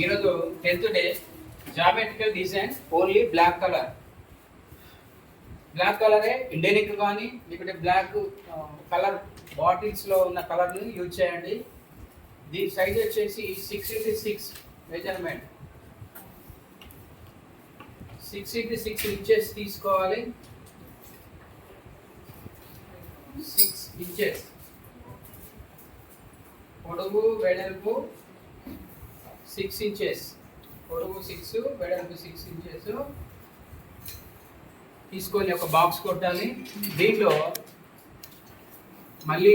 ఈరోజు 10th day geometrical design only black colour. Black కలరే ఇండెనిక్ కానీ లేకుంటే బ్లాక్ కలర్ బాటిల్స్లో ఉన్న కలర్ని యూజ్ చేయండి. దీని సైజ్ వచ్చేసి 6x6 మెజర్మెంట్, 6x6 ఇంచెస్ తీసుకోవాలి. 6 ఇంచెస్ పొడవు వెడల్పు 6 ఇంచెస్, పొడవు 6 వెడల్పు 6 ఇంచెస్ తీసుకొని ఒక బాక్స్ కొట్టాలి. దీంట్లో మళ్ళీ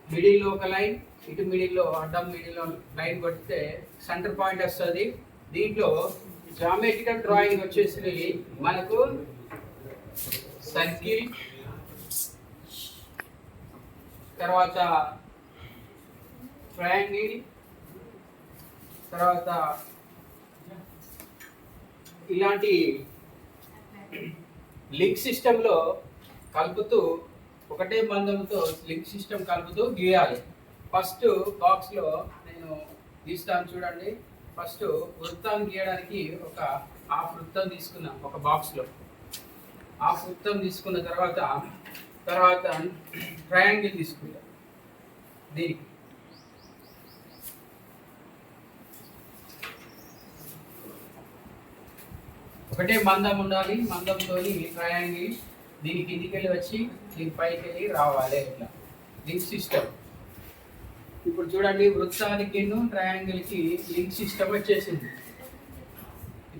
మిడిల్లో ఒక లైన్, ఇటు మిడిల్లో అడ్డం మిడిల్లో లైన్ కొడితే సెంటర్ పాయింట్ వస్తుంది. దీంట్లో జామెట్రికల్ డ్రాయింగ్ వచ్చేసి మనకు సర్కిల్, తర్వాత ట్రయాంగిల్, తర్వాత ఇలాంటి లింక్ సిస్టంలో కలుపుతూ ఒకటే మందంతో లింక్ సిస్టమ్ కలుపుతూ గీయాలి. ఫస్ట్ బాక్స్లో నేను గీస్తాను చూడండి. ఫస్ట్ వృత్తాన్ని గీయడానికి ఒక హాఫ్ వృత్తం తీసుకున్నాం. ఒక బాక్స్లో హాఫ్ వృత్తం తీసుకున్న తర్వాత ట్రయాంగిల్ తీసుకుంటాం. దీనికి ఒకటే మందం ఉండాలి. మందంతో ట్రయాంగిల్ దీని కిందికి వెళ్ళి వచ్చి దీని పైకి వెళ్ళి రావాలి. ఇట్లా లింక్ సిస్టమ్. ఇప్పుడు చూడండి, వృత్తానికి ట్రయాంగిల్కి లింక్ సిస్టమ్ వచ్చేసింది.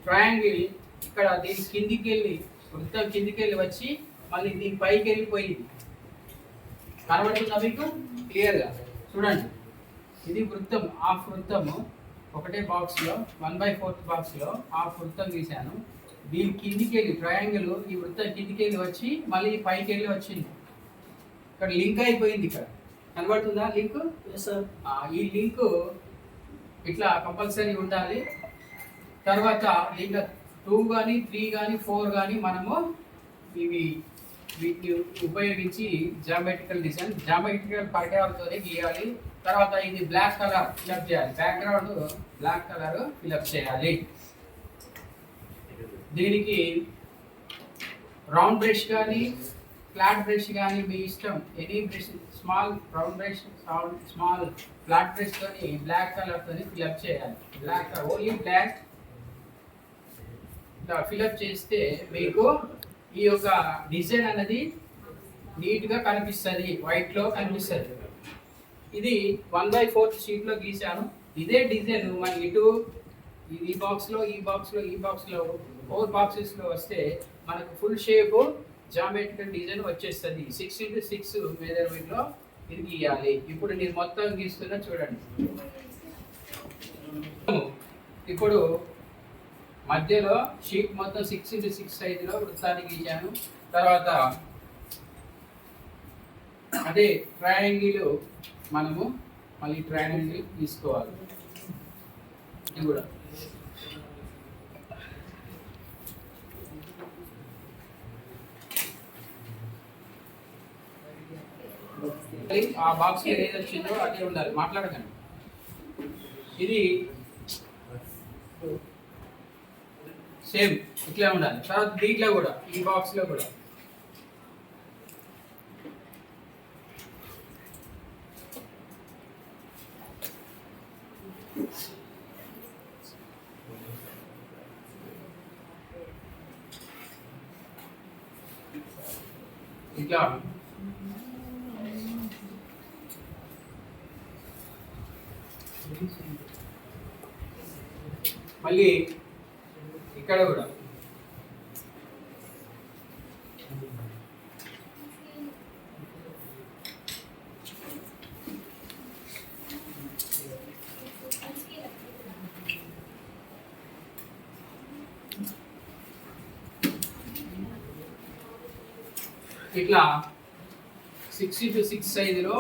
ట్రయాంగిల్ ఇక్కడ దీని కిందికి వెళ్ళి వృత్తం కిందికి వెళ్ళి వచ్చి మళ్ళీ దీని పైకి వెళ్ళిపోయింది. కనబడుతుందా మీకు క్లియర్గా? చూడండి, ఇది వృత్తం, హాఫ్ వృత్తము. ఒకటే బాక్స్లో 1/4 బాక్స్లో హాఫ్ వృత్తం గీశాను. దీని కిందికి వెళ్ళి ట్రయాంగిల్ ఈ వృత్తం కిందికి వెళ్ళి వచ్చి మళ్ళీ పైకి వెళ్ళి వచ్చింది. ఇక్కడ లింక్ అయిపోయింది. ఇక్కడ కనబడుతుందా లింక్? ఈ లింక్ ఇట్లా కంపల్సరీ ఉండాలి. తర్వాత లింక్ 2 కానీ 3 కానీ 4 కానీ మనము వీటిని ఉపయోగించి జామెట్రికల్ పరకాలతో గీయాలి. తర్వాత ఇది బ్లాక్ కలర్ ఫిలప్ చేయాలి. బ్యాక్గ్రౌండ్ బ్లాక్ కలర్ ఫిలప్ చేయాలి. దీనికి రౌండ్ బ్రష్ కానీ ఫ్లాట్ బ్రష్ కానీ మీ ఇష్టం, any brush, small round brush, small flat brush తోని బ్లాక్ కలర్ తోని ఫిలప్ చేయాలి. Black colour, only black fill up చేస్తే మీకు ఈ యొక్క డిజైన్ అనేది నీట్గా కనిపిస్తుంది, వైట్లో కనిపిస్తుంది. ఇది 1/4 షీట్లో గీసాను. ఇదే డిజైన్ మన ఇటు ఈ బాక్స్లో 4 బాక్సెస్లో వస్తే మనకు ఫుల్ షేప్ జామెట్రికల్ డిజైన్ వచ్చేస్తుంది. 6x6 మెజర్మెంట్లో ఇది గీయాలి. ఇప్పుడు నేను మొత్తం గీస్తున్నా చూడండి. ఇప్పుడు మధ్యలో షీట్ మొత్తం 6x6 సైజులో వృత్తాన్ని గీశాను. తర్వాత అదే ట్రయాంగిల్ మనము మళ్ళీ ట్రయాంగిల్ తీసుకోవాలి. ఇది కూడా ఆ బాక్స్ ఏది వచ్చిందో అదే ఉండాలి, మాట్లాడకండి. ఇది సేమ్ ఇట్లా ఉండాలి. తర్వాత దీంట్లో కూడా ఈ బాక్స్లో కూడా ఇట్లా మళ్ళీ ఇక్కడ కూడా ఇట్లా 6x6 సైజులో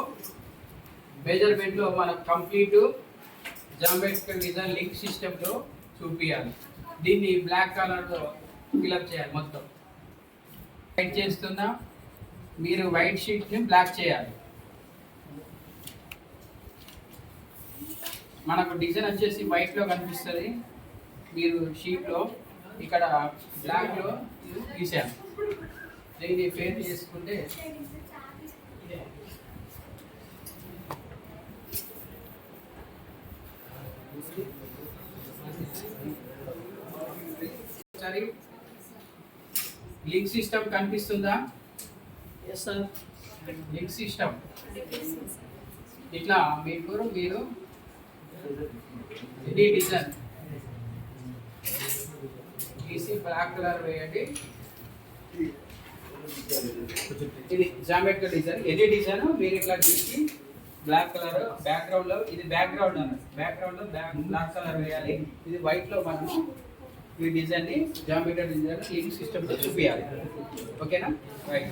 మెజర్మెంట్లో మనం కంప్లీట్ జామెట్రికల్ డిజైన్ లింక్ సిస్టంలో చూపించాలి. దీన్ని బ్లాక్ కలర్తో ఫిలప్ చేయాలి. మొత్తం వైట్ చేస్తున్నా, మీరు వైట్ షీట్ని బ్లాక్ చేయాలి. మనకు డిజైన్ వచ్చేసి వైట్లో కనిపిస్తుంది, మీరు షీట్లో ఇక్కడ బ్లాక్లో గీసాను. దీన్ని ఫేర్ చేసుకుంటే ఒకసారి లింక్ సిస్టమ్ కనిపిస్తుందా? లింక్ సిస్టమ్ ఇట్లా మీరు ఇది డిజైన్ గీసి బ్లాక్ కలర్ వేయండి. ఇది జామెట్రీ డిజైన్. ఇది డిజైన్ మీరు ఇట్లా గీసి బ్లాక్ కలర్ బ్యాక్గ్రౌండ్ లో, ఇది బ్యాక్గ్రౌండ్ అన్నది, బ్యాక్గ్రౌండ్ లో బ్లాక్ కలర్ వేయాలి. ఇది వైట్ లో మనము ఈ డిజైన్ ని జామెట్రీ డిజైన్ లింక్ సిస్టమ్ లో చూపించాలి. ఓకేనా? రైట్.